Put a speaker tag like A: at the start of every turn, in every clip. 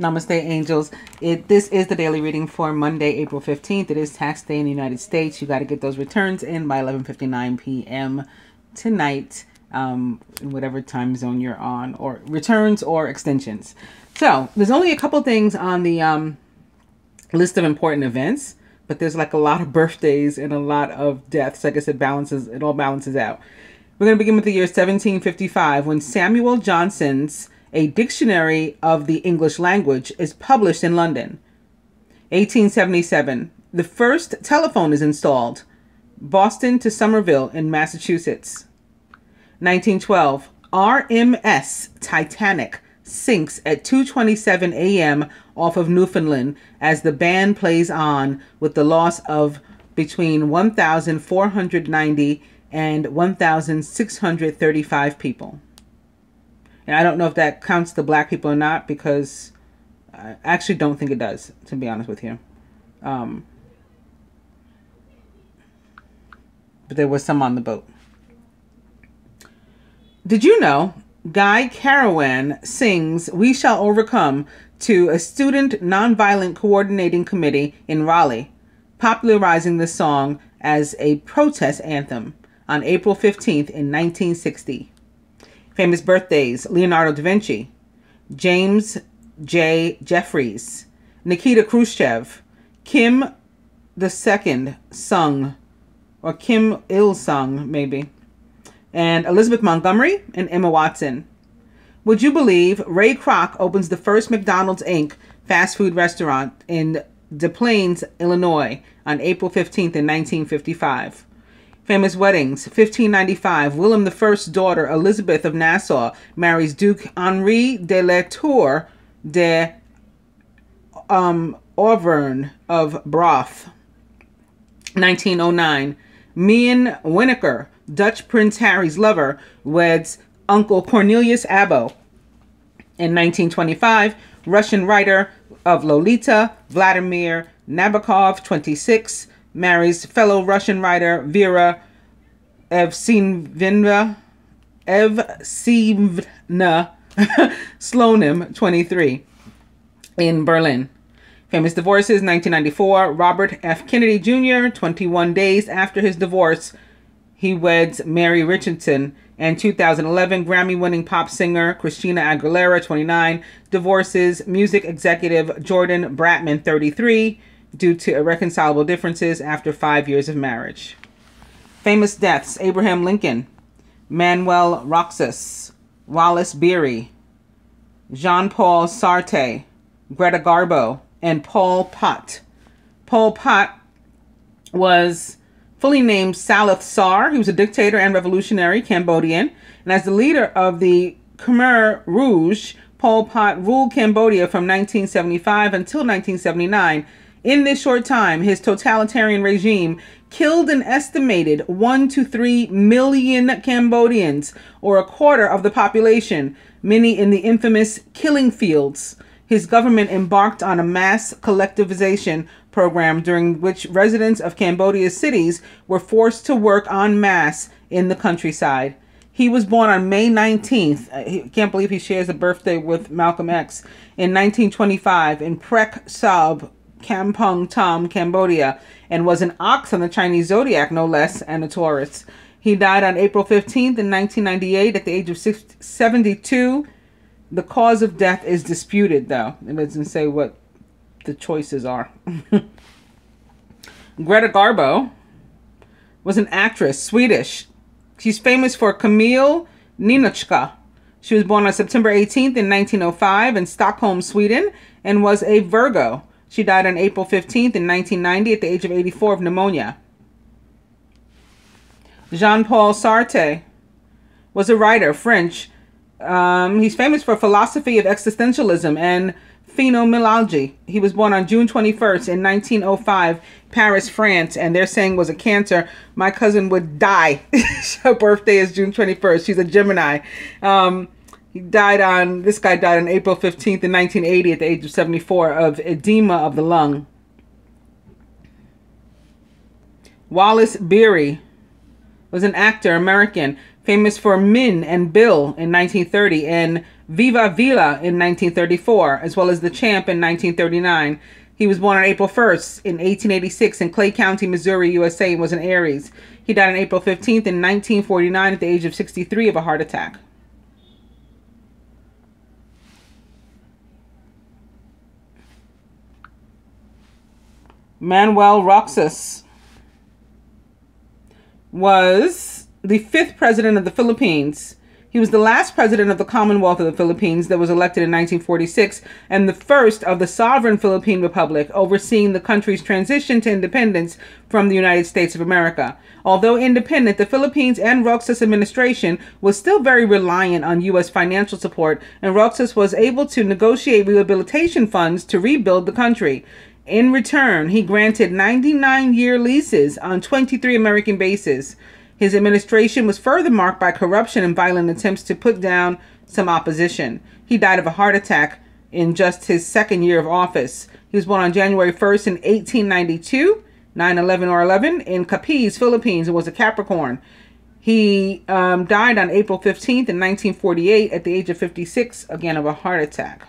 A: Namaste, angels. This is the daily reading for Monday, April 15th. It is tax day in the United States. You got to get those returns in by 11:59 p.m. tonight, in whatever time zone you're on, or returns or extensions. So there's only a couple things on the list of important events, but there's like a lot of birthdays and a lot of deaths. Like I said, it all balances out. We're going to begin with the year 1755, when Samuel Johnson's A Dictionary of the English Language is published in London. 1877, the first telephone is installed, Boston to Somerville in Massachusetts. 1912, RMS Titanic sinks at 2:27 a.m. off of Newfoundland as the band plays on with the loss of between 1,490 and 1,635 people. And I don't know if that counts the black people or not, because I actually don't think it does, to be honest with you. But there was some on the boat. Did you know Guy Carawan sings We Shall Overcome to a student nonviolent coordinating committee in Raleigh, popularizing the song as a protest anthem on April 15th in 1960. Famous birthdays: Leonardo da Vinci, James J. Jeffries, Nikita Khrushchev, Kim II Sung, or Kim Il Sung, maybe, and Elizabeth Montgomery and Emma Watson. Would you believe Ray Kroc opens the first McDonald's Inc. fast food restaurant in Des Plaines, Illinois on April 15th in 1955. Famous weddings: 1595, William I's daughter Elizabeth of Nassau marries Duke Henri de la Tour de Auvergne of Broth. 1909, Meehan Winokur, Dutch Prince Harry's lover, weds Uncle Cornelius Abo. In 1925, Russian writer of Lolita, Vladimir Nabokov, 26, marries fellow Russian writer Vera Evseyevna Slonim, 23, in Berlin. Famous divorces: 1994, Robert F. Kennedy Jr., 21 days after his divorce, he weds Mary Richardson. And 2011, Grammy-winning pop singer Christina Aguilera, 29, divorces music executive Jordan Bratman, 33, due to irreconcilable differences after 5 years of marriage. Famous deaths: Abraham Lincoln, Manuel Roxas, Wallace Beery, Jean-Paul Sartre, Greta Garbo, and Pol Pot. Pol Pot was fully named Saloth Sar. He was a dictator and revolutionary Cambodian. And as the leader of the Khmer Rouge, Pol Pot ruled Cambodia from 1975 until 1979. In this short time, his totalitarian regime killed an estimated 1 to 3 million Cambodians, or a quarter of the population, many in the infamous killing fields. His government embarked on a mass collectivization program during which residents of Cambodia's cities were forced to work en masse in the countryside. He was born on May 19th. I can't believe he shares a birthday with Malcolm X. In 1925 in Prek Sab, Kampong Tom, Cambodia, and was an ox on the Chinese zodiac, no less, and a Taurus. He died on April 15th in 1998 at the age of 72. The cause of death is disputed, though. It doesn't say what the choices are. Greta Garbo was an actress, Swedish. She's famous for Camille Ninochka. She was born on September 18th in 1905 in Stockholm, Sweden, and was a Virgo. She died on April 15th in 1990 at the age of 84 of pneumonia. Jean-Paul Sartre was a writer, French. He's famous for philosophy of existentialism and phenomenology. He was born on June 21st in 1905, Paris, France, and their saying was a Cancer. My cousin would die. Her birthday is June 21st. She's a Gemini. This guy died on April 15th in 1980 at the age of 74 of edema of the lung. Wallace Beery was an actor, American, famous for Min and Bill in 1930 and Viva Villa in 1934, as well as The Champ in 1939. He was born on April 1st in 1886 in Clay County, Missouri, USA, and was an Aries. He died on April 15th in 1949 at the age of 63 of a heart attack. Manuel Roxas was the 5th president of the Philippines. He was the last president of the Commonwealth of the Philippines that was elected in 1946 and the first of the sovereign Philippine Republic, overseeing the country's transition to independence from the United States of America. Although independent, the Philippines and Roxas administration was still very reliant on U.S. financial support, and Roxas was able to negotiate rehabilitation funds to rebuild the country. In return, he granted 99-year leases on 23 American bases. His administration was further marked by corruption and violent attempts to put down some opposition. He died of a heart attack in just his second year of office. He was born on January 1st in 1892, 9/11 or 11, in Capiz, Philippines, and was a Capricorn. He died on April 15th in 1948 at the age of 56, again of a heart attack.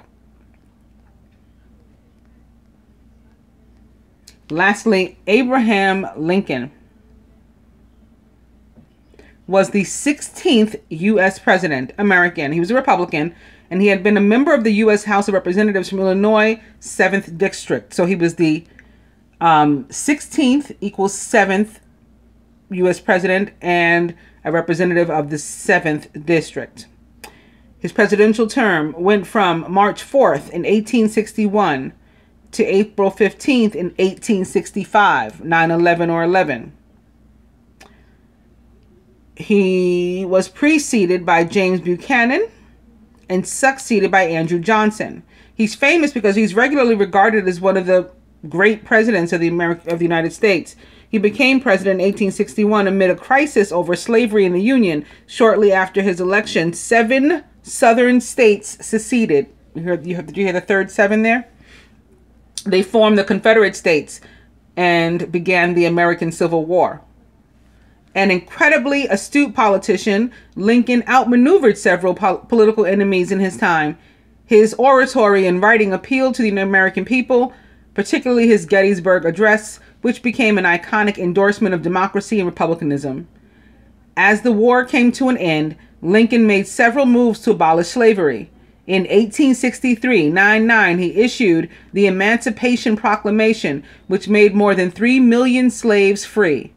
A: Lastly, Abraham Lincoln was the 16th U.S. president, American. He was a Republican, and he had been a member of the U.S. House of Representatives from Illinois, 7th District. So he was the 16th equals 7th U.S. president and a representative of the 7th District. His presidential term went from March 4th in 1861 to April 15th in 1865, 9/11 or 11. He was preceded by James Buchanan and succeeded by Andrew Johnson. He's famous because he's regularly regarded as one of the great presidents of the United States. He became president in 1861 amid a crisis over slavery in the Union. Shortly after his election, 7 southern states seceded. Did you hear the third 7 there? They formed the Confederate States and began the American Civil War. An incredibly astute politician, Lincoln outmaneuvered several political enemies in his time. His oratory and writing appealed to the American people, particularly his Gettysburg Address, which became an iconic endorsement of democracy and republicanism. As the war came to an end, Lincoln made several moves to abolish slavery. In 1863, 9/9, he issued the Emancipation Proclamation, which made more than 3 million slaves free.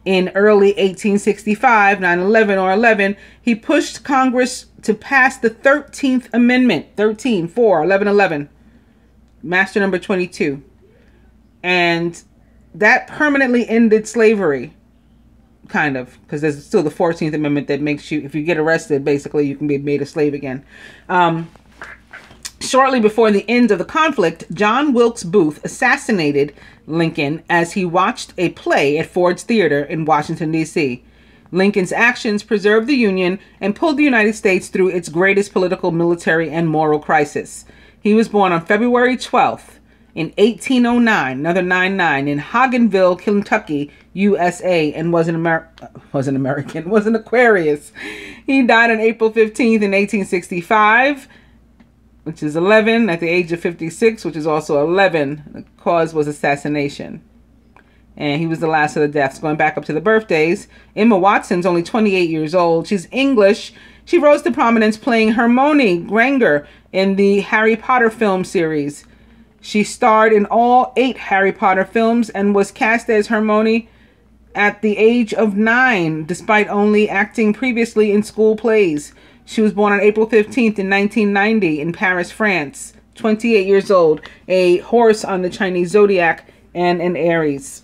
A: In early 1865, 9/11 or 11, he pushed Congress to pass the 13th Amendment, 13-4-11-11, Master number 22. And that permanently ended slavery, kind of, because there's still the 14th Amendment that makes you, if you get arrested, basically you can be made a slave again. Shortly before the end of the conflict, John Wilkes Booth assassinated Lincoln as he watched a play at Ford's Theater in Washington, D.C. Lincoln's actions preserved the Union and pulled the United States through its greatest political, military, and moral crisis. He was born on February 12th in 1809, another 9/9, in Hogganville, Kentucky, USA, and was an Aquarius. He died on April 15th in 1865, which is 11, at the age of 56, which is also 11. The cause was assassination. And he was the last of the deaths. Going back up to the birthdays, Emma Watson's only 28 years old. She's English. She rose to prominence playing Hermione Granger in the Harry Potter film series. She starred in all 8 Harry Potter films and was cast as Hermione at the age of 9, despite only acting previously in school plays. She was born on April 15th in 1990 in Paris, France. 28 years old, a horse on the Chinese zodiac, and an Aries.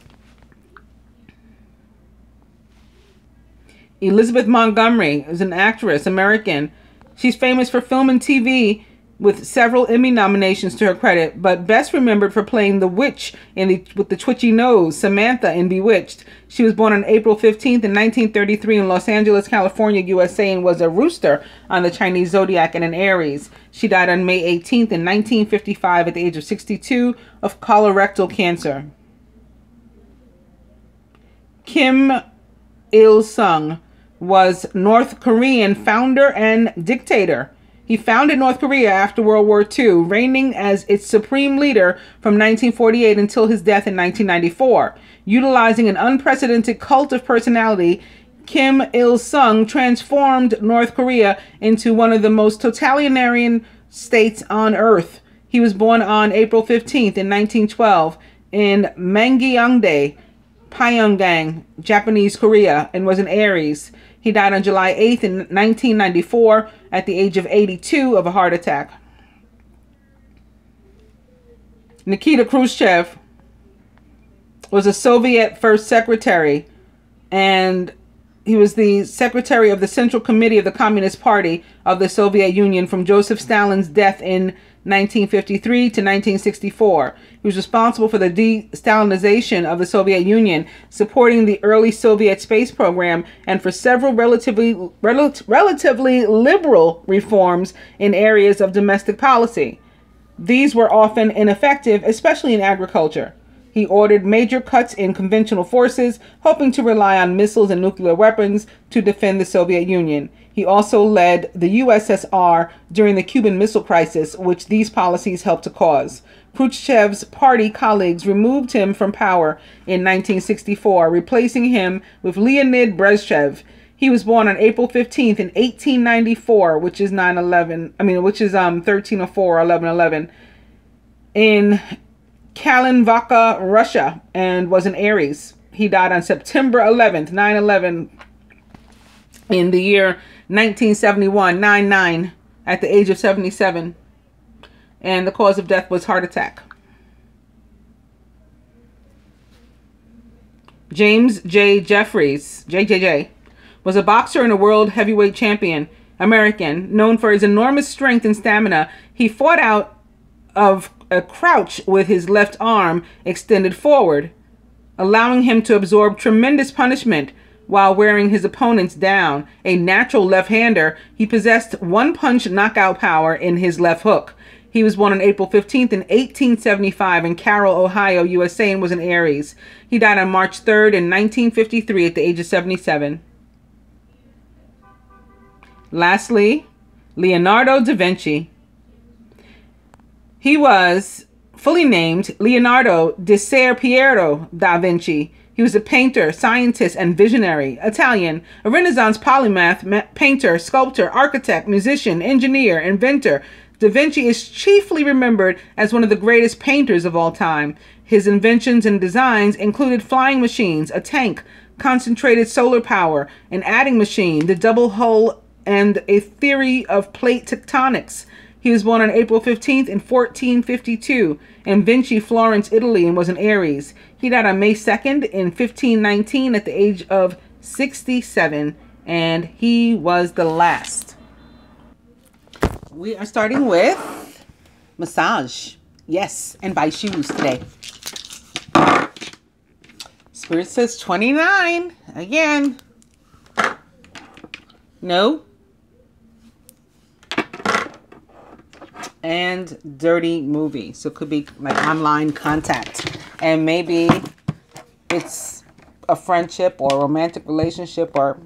A: Elizabeth Montgomery is an actress, American. She's famous for film and TV with several Emmy nominations to her credit, but best remembered for playing the witch with the twitchy nose, Samantha in Bewitched. She was born on April 15th in 1933 in Los Angeles, California, USA, and was a rooster on the Chinese zodiac and an Aries. She died on May 18th in 1955 at the age of 62 of colorectal cancer. Kim Il-sung was North Korean founder and dictator. He founded North Korea after World War II, reigning as its supreme leader from 1948 until his death in 1994. Utilizing an unprecedented cult of personality, Kim Il-sung transformed North Korea into one of the most totalitarian states on earth. He was born on April 15th in 1912 in Mangyongdae, Pyongyang, Japanese Korea, and was an Aries. He died on July 8th in 1994 at the age of 82 of a heart attack. Nikita Khrushchev was a Soviet first secretary, and he was the secretary of the Central Committee of the Communist Party of the Soviet Union from Joseph Stalin's death in 1953 to 1964. He was responsible for the de-Stalinization of the Soviet Union, supporting the early Soviet space program, and for several relatively liberal reforms in areas of domestic policy. These were often ineffective, especially in agriculture. He ordered major cuts in conventional forces, hoping to rely on missiles and nuclear weapons to defend the Soviet Union. He also led the USSR during the Cuban Missile Crisis, which these policies helped to cause. Khrushchev's party colleagues removed him from power in 1964, replacing him with Leonid Brezhnev. He was born on April 15th in 1894, which is 1304 or 1111, in Kalinivka, Russia, and was an Aries. He died on September 11th, 9/11, in the year 1971, 9/9, at the age of 77. And the cause of death was heart attack. James J. Jeffries, JJJ, was a boxer and a world heavyweight champion, American, known for his enormous strength and stamina. He fought out of a crouch with his left arm extended forward, allowing him to absorb tremendous punishment while wearing his opponents down. A natural left-hander, he possessed one-punch knockout power in his left hook. He was born on April 15th in 1875 in Carroll, Ohio, USA, and was an Aries. He died on March 3rd in 1953 at the age of 77. Lastly, Leonardo da Vinci. He was fully named Leonardo di Ser Piero da Vinci. He was a painter, scientist, and visionary, Italian, a Renaissance polymath, painter, sculptor, architect, musician, engineer, inventor. Da Vinci is chiefly remembered as one of the greatest painters of all time. His inventions and designs included flying machines, a tank, concentrated solar power, an adding machine, the double hull, and a theory of plate tectonics. He was born on April 15th in 1452 in Vinci, Florence, Italy, and was an Aries. He died on May 2nd in 1519 at the age of 67, and he was the last. We are starting with massage. Yes, and buy shoes today. Spirit says 29. Again. No. And dirty movie. So it could be like online contact. And maybe it's a friendship or a romantic relationship or,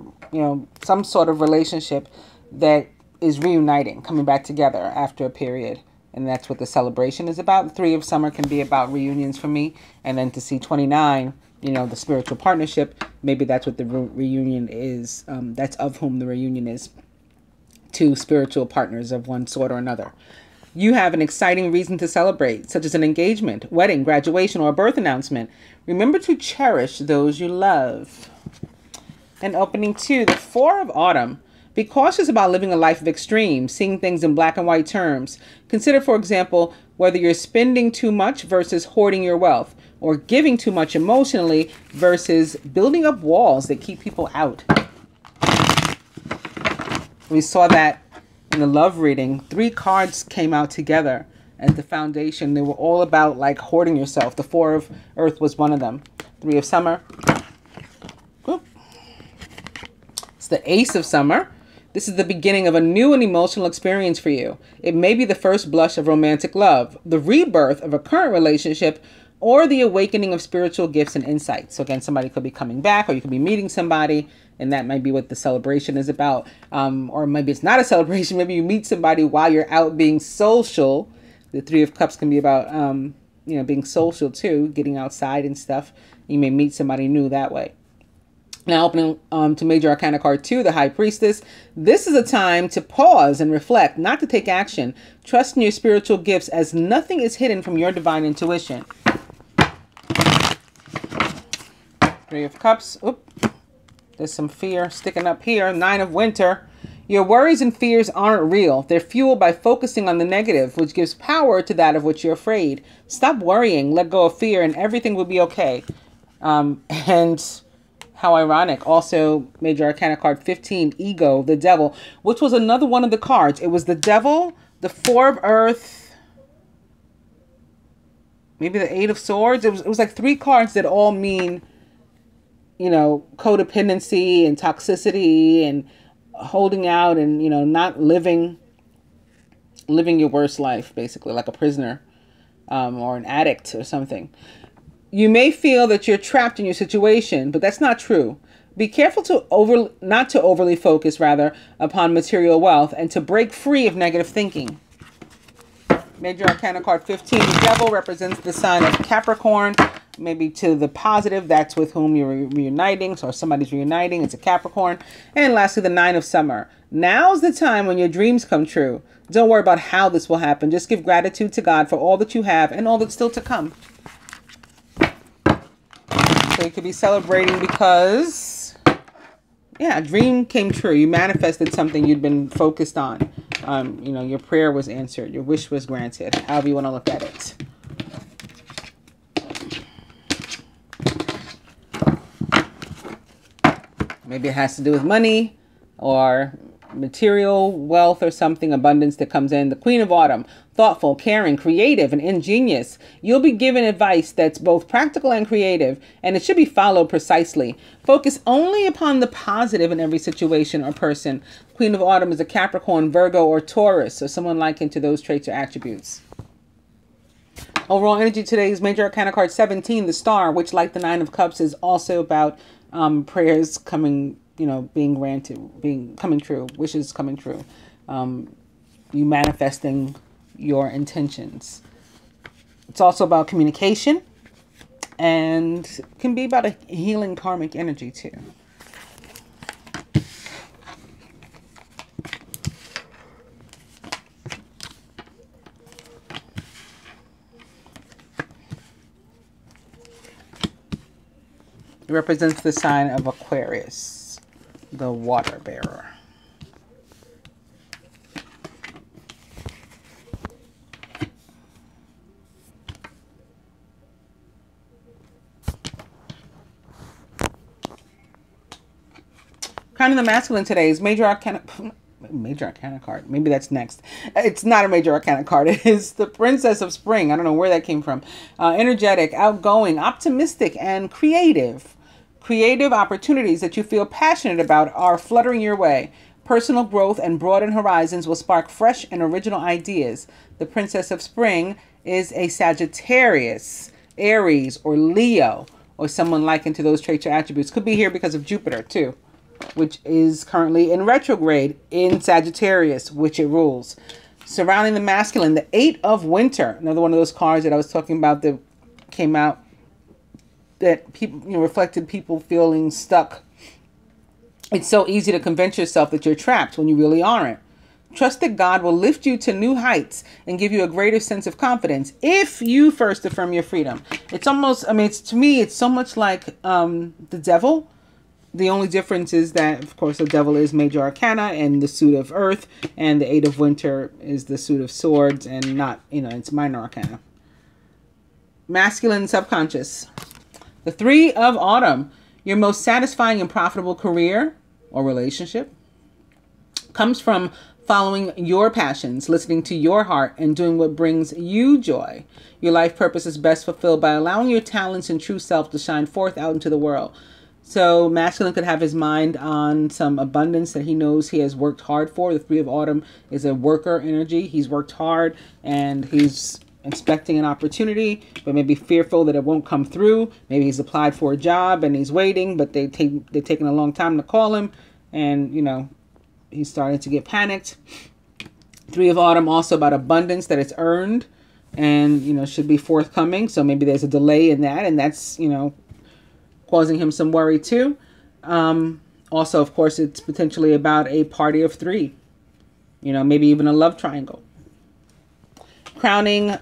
A: some sort of relationship that is reuniting, coming back together after a period. And that's what the celebration is about. The 3 of summer can be about reunions for me. And then to see 29, the spiritual partnership, maybe that's what the reunion is. That's of whom the reunion is. 2 spiritual partners of one sort or another. You have an exciting reason to celebrate, such as an engagement, wedding, graduation, or a birth announcement. Remember to cherish those you love. And opening 2, the 4 of autumn. Be cautious about living a life of extremes, seeing things in black and white terms. Consider, for example, whether you're spending too much versus hoarding your wealth, or giving too much emotionally versus building up walls that keep people out. We saw that in the love reading. 3 cards came out together as the foundation. They were all about like hoarding yourself. The 4 of earth was one of them. 3 of summer. Oop. It's the ace of summer. This is the beginning of a new and emotional experience for you. It may be the first blush of romantic love, the rebirth of a current relationship, or the awakening of spiritual gifts and insights. So again, somebody could be coming back, or you could be meeting somebody, and that might be what the celebration is about. Or maybe it's not a celebration. Maybe you meet somebody while you're out being social. The Three of Cups can be about, being social too, getting outside and stuff. You may meet somebody new that way. Now, opening to Major Arcana card 2, the High Priestess. This is a time to pause and reflect, not to take action. Trust in your spiritual gifts, as nothing is hidden from your divine intuition. Three of Cups. Oop. There's some fear sticking up here. Nine of Winter. Your worries and fears aren't real. They're fueled by focusing on the negative, which gives power to that of which you're afraid. Stop worrying. Let go of fear, and everything will be okay. And how ironic. Also, Major Arcana card 15, Ego, the Devil, which was another one of the cards. It was the Devil, the Four of Earth, maybe the Eight of Swords. It was like 3 cards that all mean, codependency and toxicity and holding out and, not living your worst life, basically, like a prisoner or an addict or something. You may feel that you're trapped in your situation, but that's not true. Be careful not to overly focus, rather, upon material wealth, and to break free of negative thinking. Major Arcana card 15, the Devil, represents the sign of Capricorn. Maybe to the positive, that's with whom you're reuniting, so somebody's reuniting, it's a Capricorn. And lastly, the Nine of Summer. Now's the time when your dreams come true. Don't worry about how this will happen. Just give gratitude to God for all that you have and all that's still to come. So you could be celebrating because, a dream came true. You manifested something you'd been focused on. Your prayer was answered. Your wish was granted. However you want to look at it. Maybe it has to do with money or material wealth or something, abundance that comes in. The Queen of Autumn, thoughtful, caring, creative, and ingenious. You'll be given advice that's both practical and creative, and it should be followed precisely. Focus only upon the positive in every situation or person. Queen of Autumn is a Capricorn, Virgo, or Taurus, so someone likened to those traits or attributes. Overall energy today is Major Arcana card 17, the Star, which, like the Nine of Cups, is also about prayers coming, being granted, coming true, wishes coming true, you manifesting your intentions. It's also about communication, and can be about a healing karmic energy too. It represents the sign of Aquarius, the water bearer. Crown of the Masculine today is Major Arcana card. Maybe that's next. It's not a Major Arcana card. It is the Princess of Spring. I don't know where that came from. Energetic, outgoing, optimistic, and creative. Creative opportunities that you feel passionate about are fluttering your way. Personal growth and broadened horizons will spark fresh and original ideas. The Princess of Spring is a Sagittarius, Aries, or Leo, or someone likened to those traits or attributes. Could be here because of Jupiter too, which is currently in retrograde in Sagittarius, which it rules. Surrounding the masculine, the Eight of Winter, another one of those cards that I was talking about that came out that people, reflected people feeling stuck. It's so easy to convince yourself that you're trapped when you really aren't. Trust that God will lift you to new heights and give you a greater sense of confidence if you first affirm your freedom. It's almost, to me, it's so much like the Devil. The only difference is that, of course, the Devil is Major Arcana and the suit of Earth, and the Eight of Winter is the suit of Swords, and not, it's Minor Arcana. Masculine subconscious. The Three of Autumn, your most satisfying and profitable career or relationship comes from following your passions, listening to your heart, and doing what brings you joy. Your life purpose is best fulfilled by allowing your talents and true self to shine forth out into the world. So masculine could have his mind on some abundance that he knows he has worked hard for. The Three of Autumn is a worker energy. He's worked hard and he's expecting an opportunity, but maybe fearful that it won't come through. Maybe he's applied for a job and he's waiting, but they're taking a long time to call him, and he's starting to get panicked. Three of Autumn, also about abundance that it's earned and should be forthcoming. So maybe there's a delay in that, and that's causing him some worry too. Also, of course, it's potentially about a party of three. Maybe even a love triangle. Crowning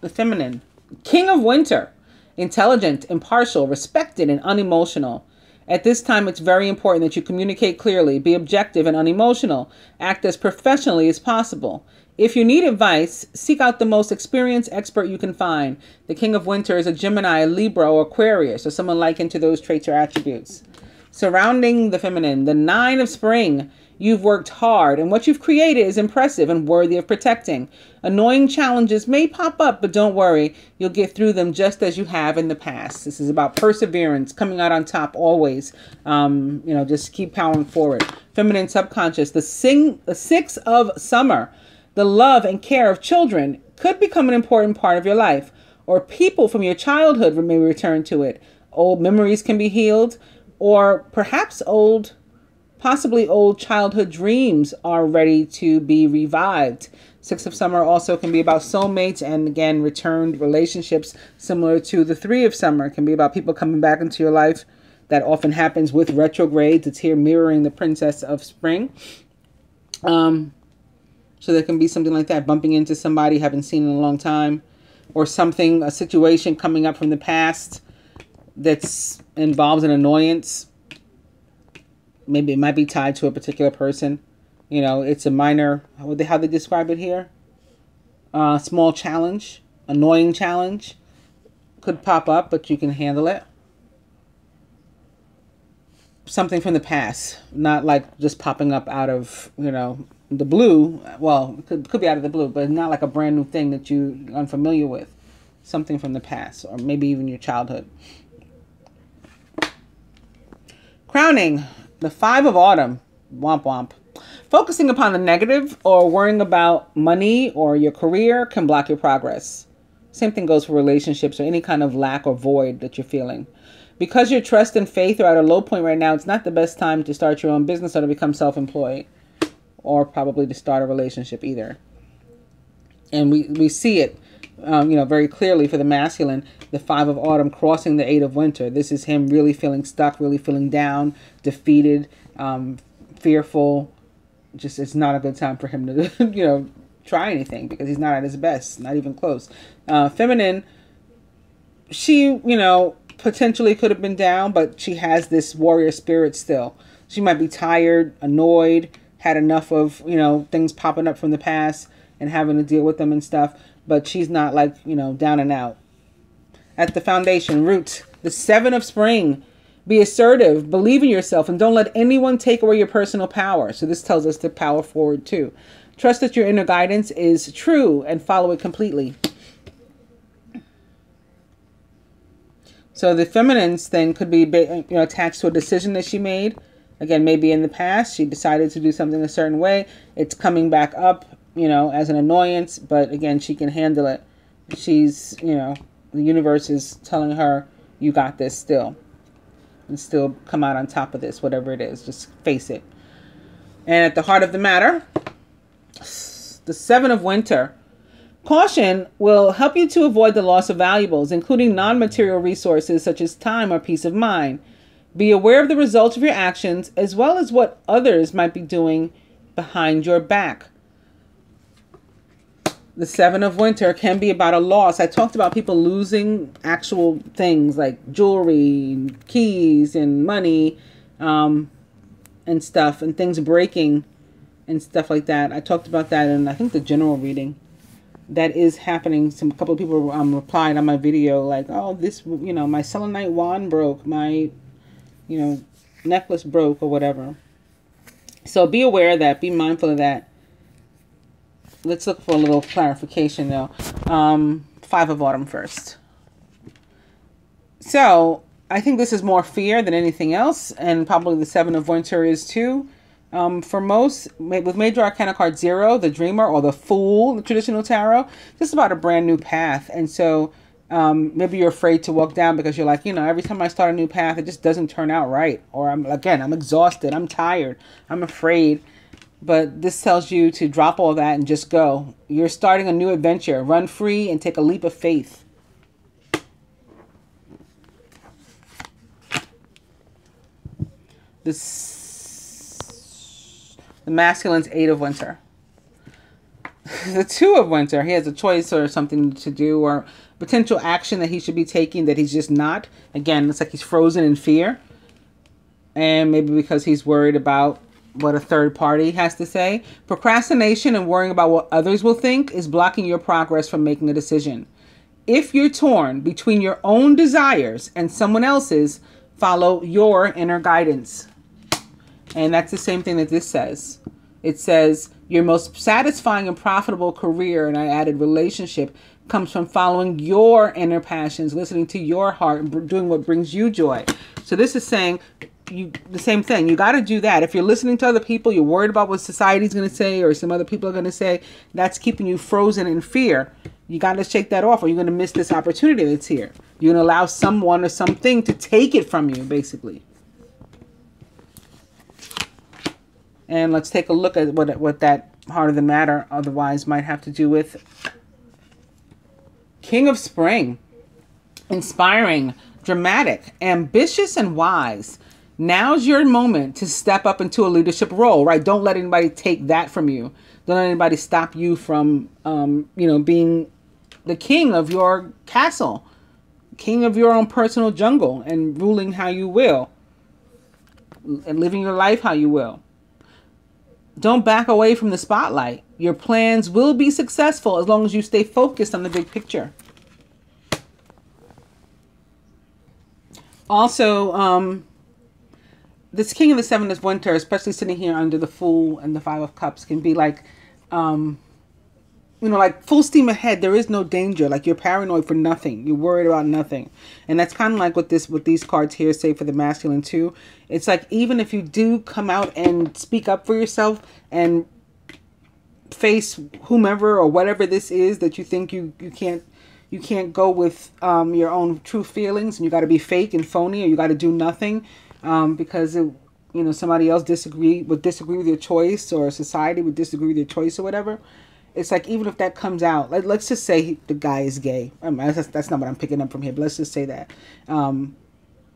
A: the feminine. King of Winter. Intelligent, impartial, respected, and unemotional. At this time, it's very important that you communicate clearly, be objective and unemotional, act as professionally as possible. If you need advice, seek out the most experienced expert you can find. The King of Winter is a Gemini, a Libra, or Aquarius, or someone likened to those traits or attributes. Surrounding the feminine. The Nine of Spring. You've worked hard, and what you've created is impressive and worthy of protecting. Annoying challenges may pop up, but don't worry. You'll get through them just as you have in the past. This is about perseverance, coming out on top always. Just keep powering forward. Feminine subconscious. The Six of Summer. The love and care of children could become an important part of your life, or people from your childhood may return to it. Old memories can be healed, or perhaps possibly old childhood dreams are ready to be revived. Six of Summer also can be about soulmates and, again, returned relationships, similar to the Three of Summer. It can be about people coming back into your life. That often happens with retrogrades. It's here mirroring the Princess of Spring. So there can be something like that, bumping into somebody you haven't seen in a long time, or a situation coming up from the past that's involves an annoyance. Maybe it might be tied to a particular person. It's a minor, how they describe it here? Small challenge, annoying challenge. Could pop up, but you can handle it. Something from the past, not like just popping up out of, the blue. Well, it could be out of the blue, but not like a brand new thing that you're unfamiliar with. Something from the past, or maybe even your childhood. Crowning. The Five of Autumn. Womp womp. Focusing upon the negative or worrying about money or your career can block your progress. Same thing goes for relationships or any kind of lack or void that you're feeling. Because your trust and faith are at a low point right now, it's not the best time to start your own business or to become self-employed, or probably to start a relationship either. And we see it, very clearly for the masculine, the Five of Autumn crossing the Eight of Winter. This is him really feeling stuck, really feeling down, defeated, fearful. Just, it's not a good time for him to, try anything because he's not at his best, not even close. Feminine, she, potentially could have been down, but she has this warrior spirit still. She might be tired, annoyed, had enough of, things popping up from the past and having to deal with them and stuff. But she's not like, down and out. At the foundation, roots, the Seven of Spring. Be assertive, believe in yourself, and don't let anyone take away your personal power. So this tells us to power forward too. Trust that your inner guidance is true and follow it completely. So the feminine's thing could be, attached to a decision that she made. Again, maybe in the past, she decided to do something a certain way. It's coming back up, as an annoyance. But again, she can handle it. She's, the universe is telling her, you got this still. And still come out on top of this, whatever it is. Just face it. And at the heart of the matter, the Seven of Winter. Caution will help you to avoid the loss of valuables, including non-material resources such as time or peace of mind. Be aware of the results of your actions as well as what others might be doing behind your back. The Seven of Winter can be about a loss. I talked about people losing actual things like jewelry, keys, and money, and stuff, and things breaking and stuff like that. I talked about that in, I think, the general reading. That is happening. A couple of people replied on my video like, oh, this, my selenite wand broke, my, necklace broke or whatever. So be aware of that. Be mindful of that. Let's look for a little clarification though. Five of Autumn first. So I think this is more fear than anything else. And probably the Seven of Winter is too. For most, with Major Arcana card 0, the Dreamer, or the Fool, the traditional tarot, just about a brand new path. And so maybe you're afraid to walk down because you're like, every time I start a new path, it just doesn't turn out right. Or I'm exhausted, I'm tired, I'm afraid. But this tells you to drop all that and just go. You're starting a new adventure. Run free and take a leap of faith. The masculine's 8 of Winter. The 2 of Winter. He has a choice or something to do or potential action that he should be taking that he's just not. Again, it's like he's frozen in fear. And maybe because he's worried about what a third party has to say. Procrastination and worrying about what others will think is blocking your progress from making a decision. If you're torn between your own desires and someone else's, follow your inner guidance. And that's the same thing that this says. It says your most satisfying and profitable career, and I added relationship, comes from following your inner passions, listening to your heart, and doing what brings you joy. So this is saying the same thing. You got to do that. If you're listening to other people, you're worried about what society's going to say or some other people are going to say, that's keeping you frozen in fear. You got to shake that off or you're going to miss this opportunity that's here. You're going to allow someone or something to take it from you, basically. And let's take a look at what that heart of the matter otherwise might have to do with. King of Spring. Inspiring, dramatic, ambitious, and wise. Now's your moment to step up into a leadership role, right? Don't let anybody take that from you. Don't let anybody stop you from, being the king of your castle, king of your own personal jungle and ruling how you will and living your life how you will. Don't back away from the spotlight. Your plans will be successful as long as you stay focused on the big picture. Also, this King of the 7 of Winter, especially sitting here under the Fool and the 5 of Cups, can be like, like full steam ahead. There is no danger. Like you're paranoid for nothing. You're worried about nothing. And that's kind of like what these cards here say for the masculine too. It's like even if you do come out and speak up for yourself and face whomever or whatever this is that you think you can't go with your own true feelings and you got to be fake and phony or you got to do nothing because somebody else would disagree with your choice or society would disagree with your choice or whatever. It's like even if that comes out, let's just say the guy is gay. That's not what I'm picking up from here, but let's just say that. And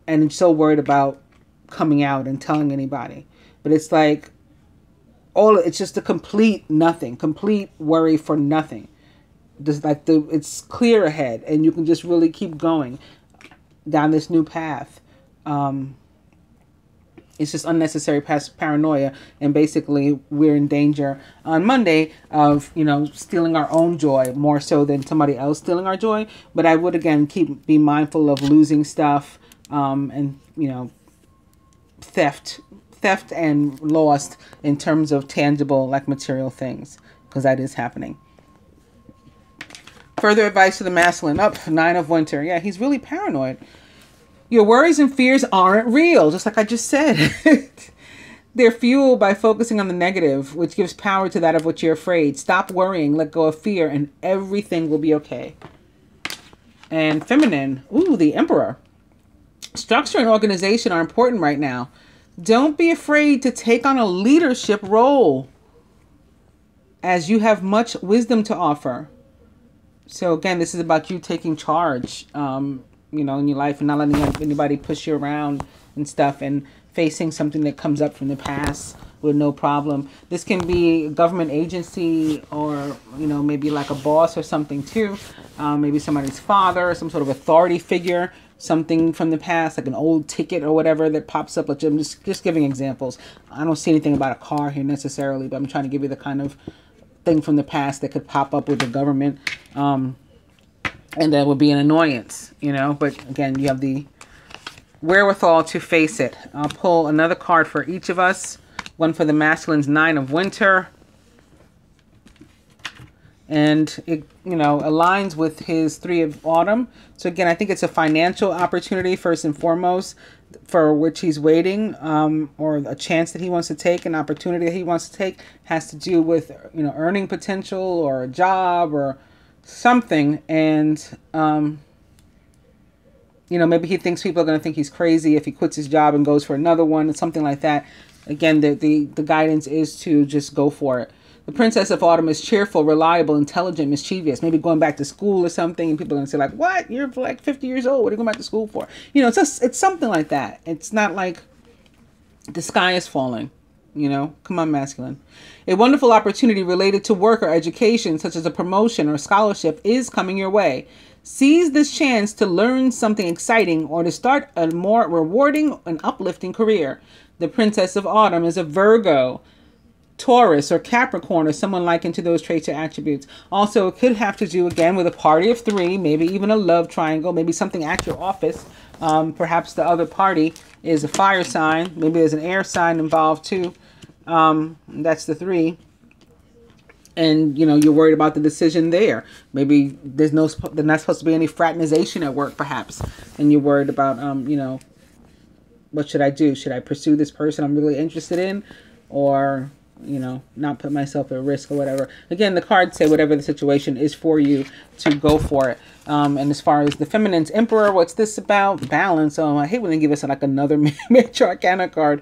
A: he's so worried about coming out and telling anybody. But it's like it's just a complete nothing, complete worry for nothing. Just like it's clear ahead and you can just really keep going down this new path. It's just unnecessary paranoia. And basically we're in danger on Monday of, stealing our own joy more so than somebody else stealing our joy. But I would, again, be mindful of losing stuff and, theft and lost in terms of tangible, like material things, because that is happening. Further advice to the masculine. 9 of Winter. Yeah, he's really paranoid. Your worries and fears aren't real, just like I just said. They're fueled by focusing on the negative, which gives power to that of what you're afraid. Stop worrying, let go of fear, and everything will be okay. And feminine. Ooh, the Emperor. Structure and organization are important right now. Don't be afraid to take on a leadership role, as you have much wisdom to offer. So again, this is about you taking charge, in your life and not letting anybody push you around and stuff and facing something that comes up from the past with no problem. This can be a government agency or, maybe like a boss or something too. Maybe somebody's father, some sort of authority figure, something from the past, like an old ticket or whatever that pops up. I'm just giving examples. I don't see anything about a car here necessarily, but I'm trying to give you the kind of thing from the past that could pop up with the government. And that would be an annoyance, but again, you have the wherewithal to face it. I'll pull another card for each of us. One for the masculine's 9 of Winter. And it, aligns with his 3 of Autumn. So again, I think it's a financial opportunity first and foremost. for which he's waiting, or a chance that he wants to take, an opportunity that he wants to take, has to do with, you know, earning potential or a job or something. And, you know, maybe he thinks people are going to think he's crazy if he quits his job and goes for another one, something like that. Again, the guidance is to just go for it. The Princess of Autumn is cheerful, reliable, intelligent, mischievous. Maybe going back to school or something, and people are going to say like, what? You're like 50 years old. What are you going back to school for? You know, it's something like that. It's not like the sky is falling. You know, come on, masculine. A wonderful opportunity related to work or education, such as a promotion or scholarship, is coming your way. Seize this chance to learn something exciting or to start a more rewarding and uplifting career. The Princess of Autumn is a Virgo, Taurus, or Capricorn, or someone likened to those traits or attributes. Also, it could have to do, again, with a party of three, maybe even a love triangle, maybe something at your office. Perhaps the other party is a fire sign. Maybe there's an air sign involved too. That's the three. And, you know, you're worried about the decision there. Maybe there's not supposed to be any fraternization at work, perhaps. And you're worried about, you know, what should I do? Should I pursue this person I'm really interested in? Or, you know, not put myself at risk or whatever. Again, the cards say whatever the situation is for you, to go for it. And as far as the Feminine's Emperor, what's this about? Balance. I hate when they give us like another Major Arcana card.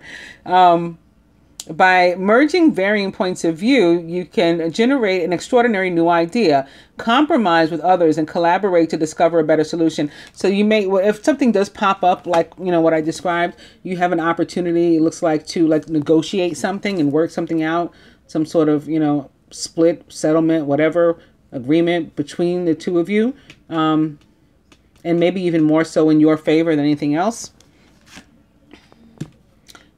A: By merging varying points of view, you can generate an extraordinary new idea, compromise with others, and collaborate to discover a better solution. So you may, well, if something does pop up, like, you know, what I described, you have an opportunity, it looks like, to like negotiate something and work something out, some sort of, you know, split, settlement, whatever, agreement between the two of you. And maybe even more so in your favor than anything else.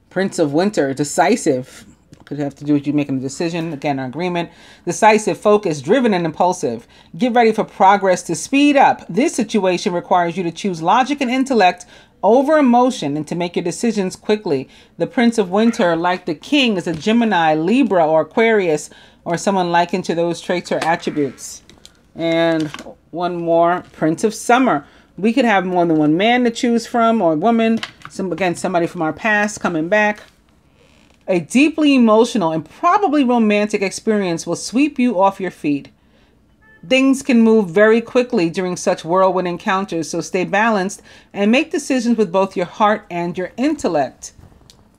A: Prince of Winter, decisive. Could have to do with you making a decision, again, an agreement. Decisive, focused, driven, and impulsive. Get ready for progress to speed up. This situation requires you to choose logic and intellect over emotion and to make your decisions quickly. The Prince of Winter, like the King, is a Gemini, Libra, or Aquarius, or someone likened to those traits or attributes. And one more, Prince of Summer. We could have more than one man to choose from, or woman. Again, somebody from our past coming back. A deeply emotional and probably romantic experience will sweep you off your feet. Things can move very quickly during such whirlwind encounters, so stay balanced and make decisions with both your heart and your intellect.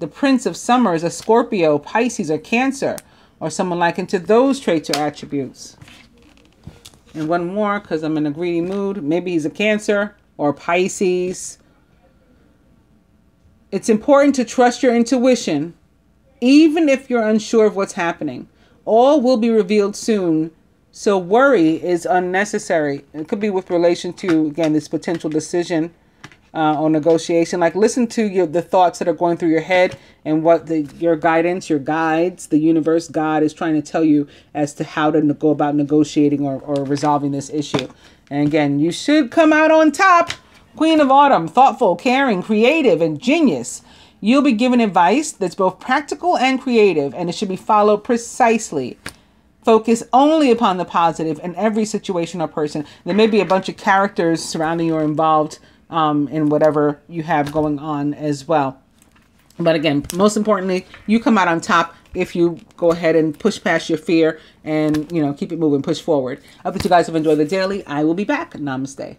A: The Prince of Summer is a Scorpio, Pisces, or Cancer, or someone likened to those traits or attributes. And one more, because I'm in a greedy mood. Maybe he's a Cancer or Pisces. It's important to trust your intuition, even if you're unsure of what's happening. All will be revealed soon, so worry is unnecessary. It could be with relation to, again, this potential decision or negotiation. Like, listen to the thoughts that are going through your head and what your guidance, your guides, the universe, God is trying to tell you as to how to go about negotiating or resolving this issue. And again, you should come out on top. Queen of Autumn, thoughtful, caring, creative, and genius. You'll be given advice that's both practical and creative, and it should be followed precisely. Focus only upon the positive in every situation or person. There may be a bunch of characters surrounding you or involved in whatever you have going on as well. But again, most importantly, you come out on top if you go ahead and push past your fear and, you know, keep it moving, push forward. I hope that you guys have enjoyed the daily. I will be back. Namaste.